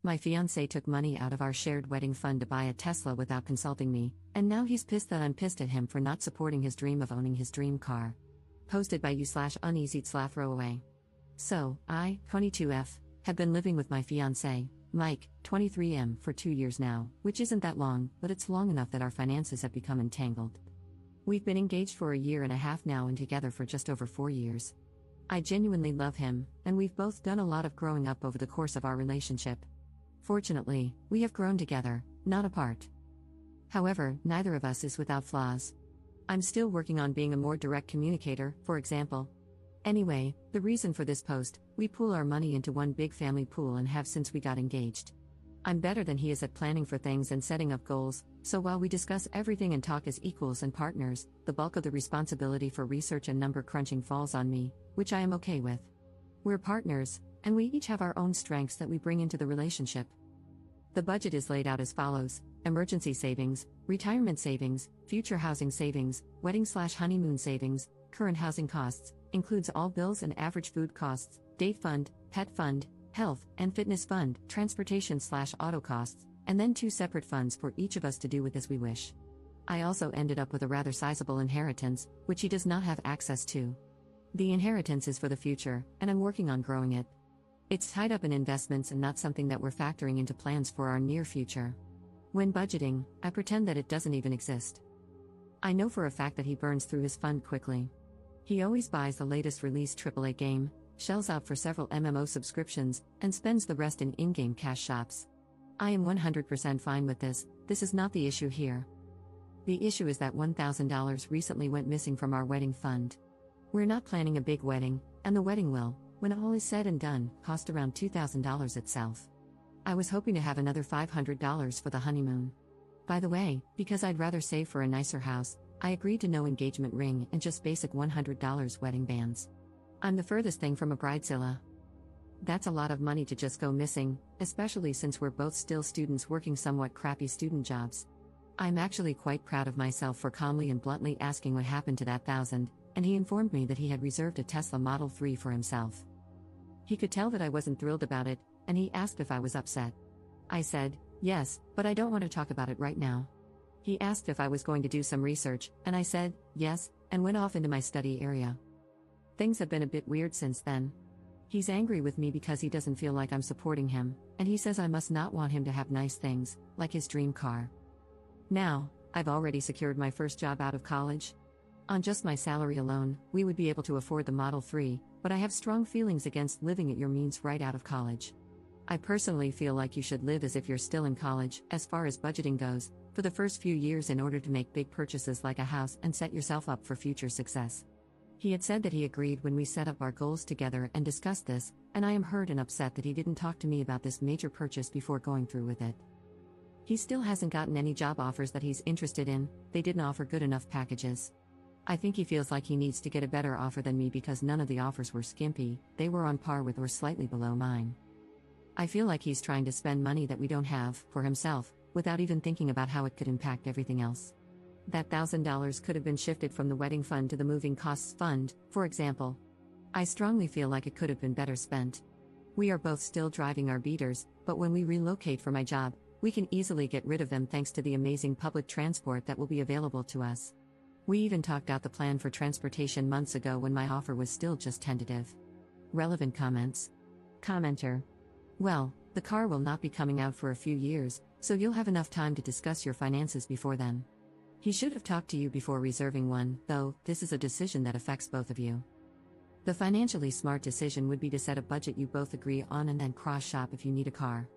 My fiancé took money out of our shared wedding fund to buy a Tesla without consulting me, and now he's pissed that I'm pissed at him for not supporting his dream of owning his dream car. Posted by you/uneasy/throwaway. So, I, 22F, have been living with my fiancé, Mike, 23M, for 2 years now, which isn't that long, but it's long enough that our finances have become entangled. We've been engaged for a year and a half now and together for just over 4 years. I genuinely love him, and we've both done a lot of growing up over the course of our relationship. Fortunately, we have grown together, not apart. However, neither of us is without flaws. I'm still working on being a more direct communicator, for example. Anyway, the reason for this post: we pool our money into one big family pool and have since we got engaged. I'm better than he is at planning for things and setting up goals, so while we discuss everything and talk as equals and partners, the bulk of the responsibility for research and number crunching falls on me, which I am okay with. We're partners, and we each have our own strengths that we bring into the relationship. The budget is laid out as follows: emergency savings, retirement savings, future housing savings, wedding/honeymoon savings, current housing costs, includes all bills and average food costs, date fund, pet fund, health and fitness fund, transportation/auto costs, and then 2 separate funds for each of us to do with as we wish. I also ended up with a rather sizable inheritance, which he does not have access to. The inheritance is for the future, and I'm working on growing it. It's tied up in investments and not something that we're factoring into plans for our near future. When budgeting, I pretend that it doesn't even exist. I know for a fact that he burns through his fund quickly. He always buys the latest release AAA game, shells out for several MMO subscriptions, and spends the rest in in-game cash shops. I am 100% fine with this. This is not the issue here. The issue is that $1,000 recently went missing from our wedding fund. We're not planning a big wedding, and the wedding will, when all is said and done, cost around $2,000 itself. I was hoping to have another $500 for the honeymoon. By the way, because I'd rather save for a nicer house, I agreed to no engagement ring and just basic $100 wedding bands. I'm the furthest thing from a bridezilla. That's a lot of money to just go missing, especially since we're both still students working somewhat crappy student jobs. I'm actually quite proud of myself for calmly and bluntly asking what happened to that $1,000, and he informed me that he had reserved a Tesla Model 3 for himself. He could tell that I wasn't thrilled about it, and he asked if I was upset. I said, yes, but I don't want to talk about it right now. He asked if I was going to do some research, and I said, yes, and went off into my study area. Things have been a bit weird since then. He's angry with me because he doesn't feel like I'm supporting him, and he says I must not want him to have nice things, like his dream car. Now, I've already secured my first job out of college. On just my salary alone, we would be able to afford the Model 3, but I have strong feelings against living at your means right out of college. I personally feel like you should live as if you're still in college, as far as budgeting goes, for the first few years in order to make big purchases like a house and set yourself up for future success. He had said that he agreed when we set up our goals together and discussed this, and I am hurt and upset that he didn't talk to me about this major purchase before going through with it. He still hasn't gotten any job offers that he's interested in. They didn't offer good enough packages. I think he feels like he needs to get a better offer than me because none of the offers were skimpy, they were on par with or slightly below mine. I feel like he's trying to spend money that we don't have, for himself, without even thinking about how it could impact everything else. That $1,000 could have been shifted from the wedding fund to the moving costs fund, for example. I strongly feel like it could have been better spent. We are both still driving our beaters, but when we relocate for my job, we can easily get rid of them thanks to the amazing public transport that will be available to us. We even talked out the plan for transportation months ago when my offer was still just tentative. Relevant comments. Commenter. Well, the car will not be coming out for a few years, so you'll have enough time to discuss your finances before then. He should have talked to you before reserving one, though. This is a decision that affects both of you. The financially smart decision would be to set a budget you both agree on and then cross-shop if you need a car.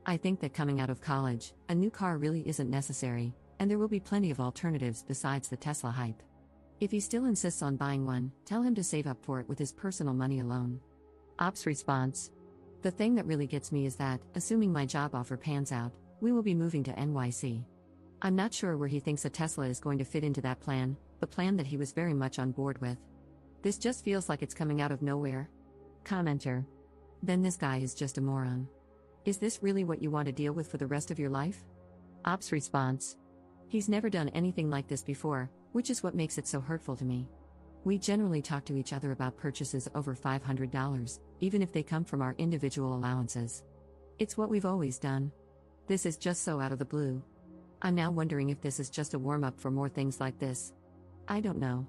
I think that coming out of college, a new car really isn't necessary, and there will be plenty of alternatives besides the Tesla hype. If he still insists on buying one, tell him to save up for it with his personal money alone. Ops response. The thing that really gets me is that, assuming my job offer pans out, we will be moving to NYC. I'm not sure where he thinks a Tesla is going to fit into that plan, the plan that he was very much on board with. This just feels like it's coming out of nowhere. Commenter. Then this guy is just a moron. Is this really what you want to deal with for the rest of your life? Ops response. He's never done anything like this before, which is what makes it so hurtful to me. We generally talk to each other about purchases over $500, even if they come from our individual allowances. It's what we've always done. This is just so out of the blue. I'm now wondering if this is just a warm-up for more things like this. I don't know.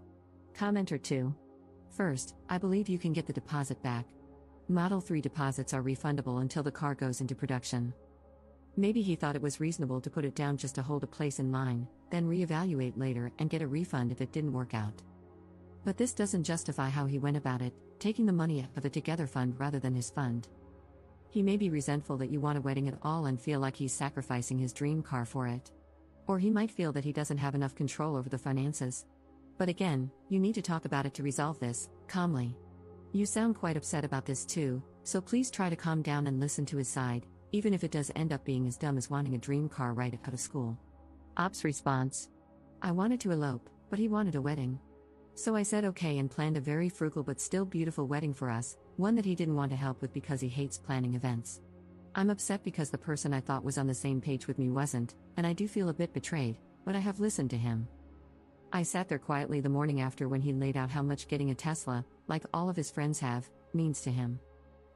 Commenter 2. First, I believe you can get the deposit back. Model 3 deposits are refundable until the car goes into production. Maybe he thought it was reasonable to put it down just to hold a place in line, then reevaluate later and get a refund if it didn't work out. But this doesn't justify how he went about it, taking the money out of a together fund rather than his fund. He may be resentful that you want a wedding at all and feel like he's sacrificing his dream car for it. Or he might feel that he doesn't have enough control over the finances. But again, you need to talk about it to resolve this, calmly. You sound quite upset about this too, so please try to calm down and listen to his side, even if it does end up being as dumb as wanting a dream car right out of school. Op's response. I wanted to elope, but he wanted a wedding. So I said okay and planned a very frugal but still beautiful wedding for us, one that he didn't want to help with because he hates planning events. I'm upset because the person I thought was on the same page with me wasn't, and I do feel a bit betrayed, but I have listened to him. I sat there quietly the morning after when he laid out how much getting a Tesla, like all of his friends have, means to him.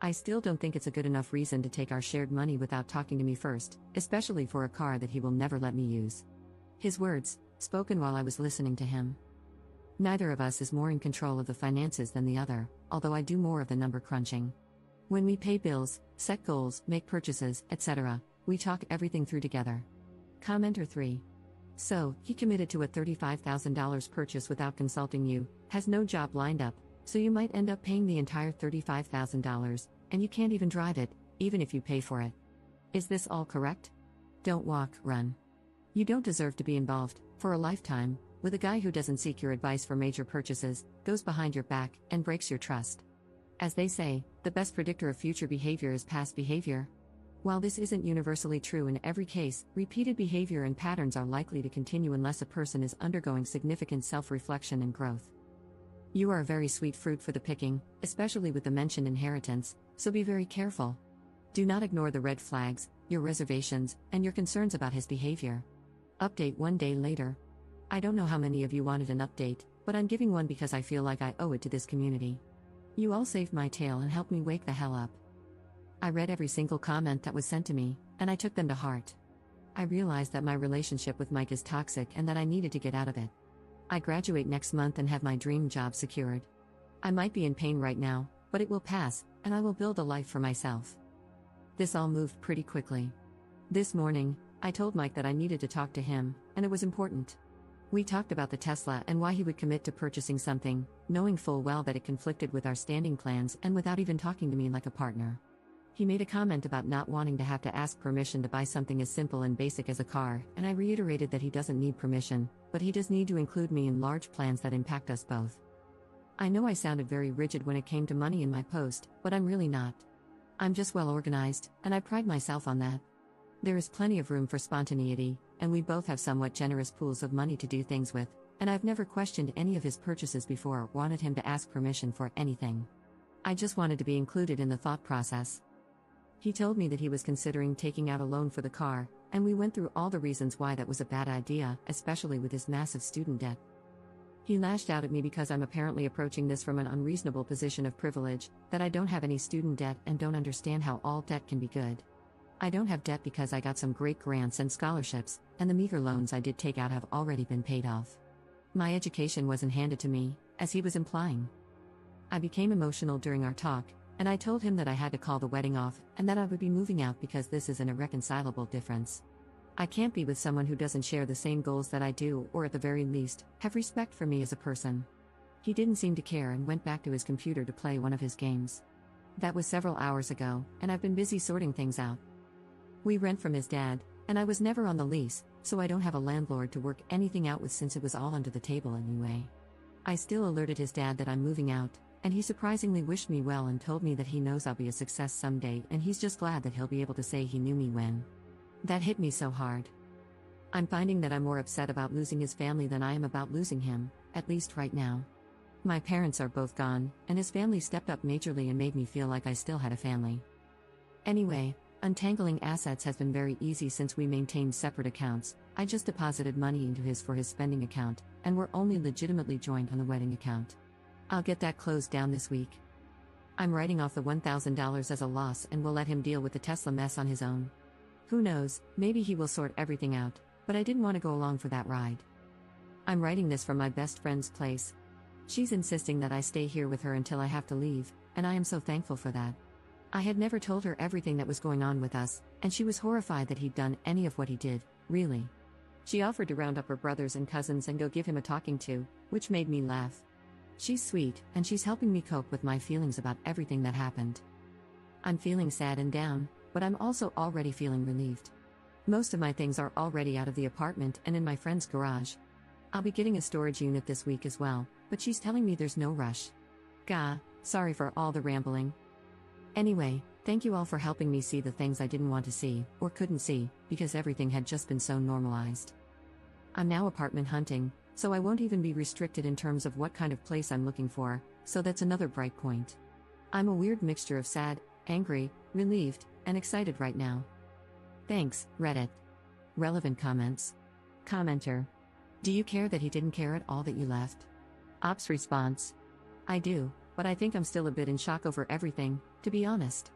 I still don't think it's a good enough reason to take our shared money without talking to me first, especially for a car that he will never let me use. His words, spoken while I was listening to him. Neither of us is more in control of the finances than the other, although I do more of the number crunching. When we pay bills, set goals, make purchases, etc., we talk everything through together. Commenter 3. So, he committed to a $35,000 purchase without consulting you, has no job lined up, so you might end up paying the entire $35,000, and you can't even drive it, even if you pay for it. Is this all correct? Don't walk, run. You don't deserve to be involved, for a lifetime, with a guy who doesn't seek your advice for major purchases, goes behind your back, and breaks your trust. As they say, the best predictor of future behavior is past behavior. While this isn't universally true in every case, repeated behavior and patterns are likely to continue unless a person is undergoing significant self-reflection and growth. You are a very sweet fruit for the picking, especially with the mentioned inheritance, so be very careful. Do not ignore the red flags, your reservations, and your concerns about his behavior. Update 1 day later. I don't know how many of you wanted an update, but I'm giving one because I feel like I owe it to this community. You all saved my tail and helped me wake the hell up. I read every single comment that was sent to me, and I took them to heart. I realized that my relationship with Mike is toxic and that I needed to get out of it. I graduate next month and have my dream job secured. I might be in pain right now, but it will pass, and I will build a life for myself. This all moved pretty quickly. This morning, I told Mike that I needed to talk to him, and it was important. We talked about the Tesla and why he would commit to purchasing something, knowing full well that it conflicted with our standing plans and without even talking to me like a partner. He made a comment about not wanting to have to ask permission to buy something as simple and basic as a car, and I reiterated that he doesn't need permission, but he does need to include me in large plans that impact us both. I know I sounded very rigid when it came to money in my post, but I'm really not. I'm just well organized, and I pride myself on that. There is plenty of room for spontaneity, and we both have somewhat generous pools of money to do things with, and I've never questioned any of his purchases before or wanted him to ask permission for anything. I just wanted to be included in the thought process. He told me that he was considering taking out a loan for the car, and we went through all the reasons why that was a bad idea, especially with his massive student debt. He lashed out at me because I'm apparently approaching this from an unreasonable position of privilege, that I don't have any student debt and don't understand how all debt can be good. I don't have debt because I got some great grants and scholarships, and the meager loans I did take out have already been paid off. My education wasn't handed to me, as he was implying. I became emotional during our talk, and I told him that I had to call the wedding off and that I would be moving out because this is an irreconcilable difference. I can't be with someone who doesn't share the same goals that I do, or at the very least, have respect for me as a person. He didn't seem to care and went back to his computer to play one of his games. That was several hours ago, and I've been busy sorting things out. We rent from his dad, and I was never on the lease, so I don't have a landlord to work anything out with since it was all under the table anyway. I still alerted his dad that I'm moving out, and he surprisingly wished me well and told me that he knows I'll be a success someday and he's just glad that he'll be able to say he knew me when. That hit me so hard. I'm finding that I'm more upset about losing his family than I am about losing him, at least right now. My parents are both gone, and his family stepped up majorly and made me feel like I still had a family. Anyway, untangling assets has been very easy since we maintained separate accounts. I just deposited money into his for his spending account, and we're only legitimately joined on the wedding account. I'll get that closed down this week. I'm writing off the $1,000 as a loss and will let him deal with the Tesla mess on his own. Who knows, maybe he will sort everything out, but I didn't want to go along for that ride. I'm writing this from my best friend's place. She's insisting that I stay here with her until I have to leave, and I am so thankful for that. I had never told her everything that was going on with us, and she was horrified that he'd done any of what he did, really. She offered to round up her brothers and cousins and go give him a talking to, which made me laugh. She's sweet, and she's helping me cope with my feelings about everything that happened. I'm feeling sad and down, but I'm also already feeling relieved. Most of my things are already out of the apartment and in my friend's garage. I'll be getting a storage unit this week as well, but she's telling me there's no rush. Gah, sorry for all the rambling. Anyway, thank you all for helping me see the things I didn't want to see, or couldn't see, because everything had just been so normalized. I'm now apartment hunting, so I won't even be restricted in terms of what kind of place I'm looking for, so that's another bright point. I'm a weird mixture of sad, angry, relieved, and excited right now. Thanks, Reddit. Relevant comments. Commenter. Do you care that he didn't care at all that you left? Ops response. I do, but I think I'm still a bit in shock over everything, to be honest.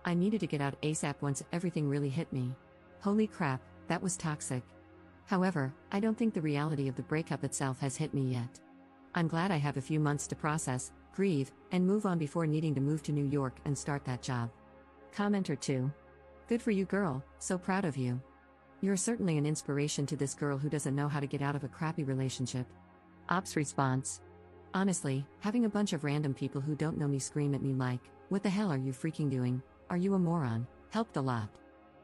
I needed to get out ASAP once everything really hit me. Holy crap, that was toxic. However, I don't think the reality of the breakup itself has hit me yet. I'm glad I have a few months to process, grieve, and move on before needing to move to New York and start that job. Commenter 2. Good for you, girl, so proud of you. You're certainly an inspiration to this girl who doesn't know how to get out of a crappy relationship. Ops response. Honestly, having a bunch of random people who don't know me scream at me like, "What the hell are you freaking doing? Are you a moron?" helped a lot.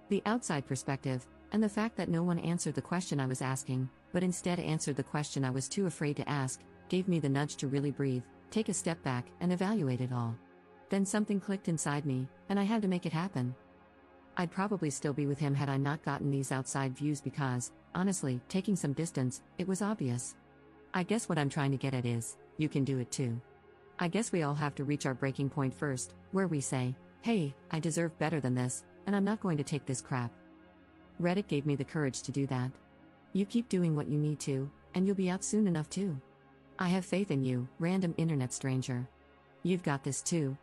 The outside perspective, and the fact that no one answered the question I was asking, but instead answered the question I was too afraid to ask, gave me the nudge to really breathe, take a step back, and evaluate it all. Then something clicked inside me, and I had to make it happen. I'd probably still be with him had I not gotten these outside views because, honestly, taking some distance, it was obvious. I guess what I'm trying to get at is, you can do it too. I guess we all have to reach our breaking point first, where we say, hey, I deserve better than this, and I'm not going to take this crap. Reddit gave me the courage to do that. You keep doing what you need to, and you'll be out soon enough too. I have faith in you, random internet stranger. You've got this too,